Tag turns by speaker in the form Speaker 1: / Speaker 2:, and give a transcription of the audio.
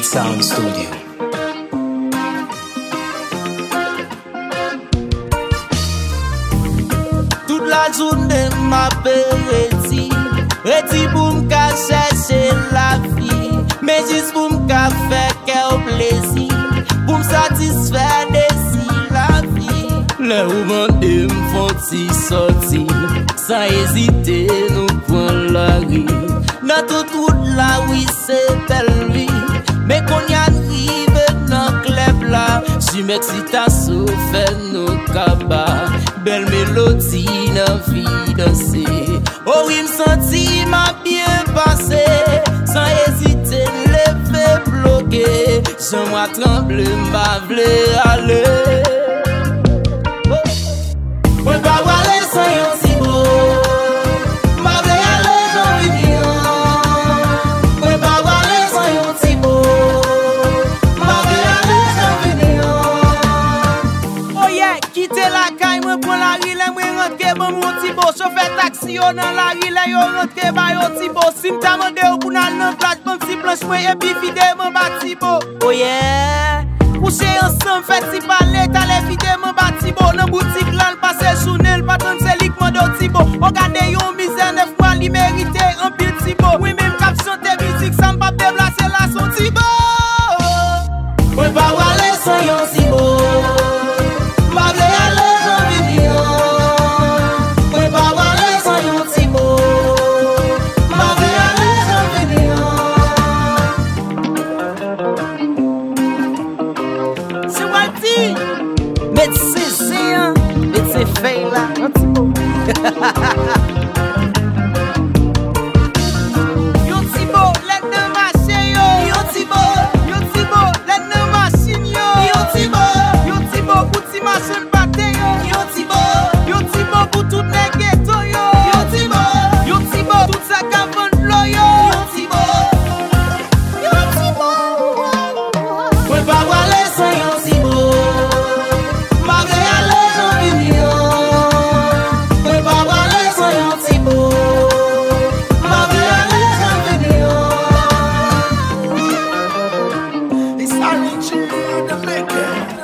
Speaker 1: Beat Sound Studio.
Speaker 2: Toute la journée m'a péréti, reti pour m'ka chercher la vie, mais juste pour m'ka faire quel plaisir, pour m'satisfaire désir la vie. Le roman m'font-ti sorti, sans hésiter nous prend la rue. Dans toute route là oui c'est belle vie, mais qu'on y arrive dans club là, j'y m'excitation fait nos cabas, belle mélodie dans vie danser. Oh oui m'senti m'a bien passé, sans hésiter lever bloqué, j'aimerais trembler m'a vle aller. Ouais pas aller sans yon si beau, m'a vle aller dans l'union. Ouais pas aller sans yon si beau, m'a vle aller dans l'union. Oh yeah, quitter la caille, moi prends la rue, moi rentrer bon mon petit beau, chauffeur taxi yo dans la rue, là yo rentrer ba yo petit beau. Si m'ta mandé ou pour nan nan plage, bon petit planche moi et puis fidèle mon bâti beau. Oh yeah. Coucher ensemble, fait si parler, t'as les vidéos, mon bâti beau. Dans boutique là, le passé journée, le patron c'est lui qui m'a donné beau. Regardez yon misère, 9 mois, li mérité un pile si beau. Oui, même cap chanter musique, ça m'pa déplacer là, son si beau. Oui, pas aller sans yon si beau. M'a vle aller dans l'union. Oui, pas aller sans yon si beau. M'a vle aller dans l'union. Met se seyan, met se fey la, yon ti bo. Yon ti bo, let nan mache yo. Yon ti bo, let nan machine yo. Yon ti bo, pou ti machine bate yo. Yon ti bo, pou tout ne ghetto yo. Yon ti bo, tout sa kavan flo yo. Yon ti bo, mwen pa wale san yon ti bo.
Speaker 3: The maker.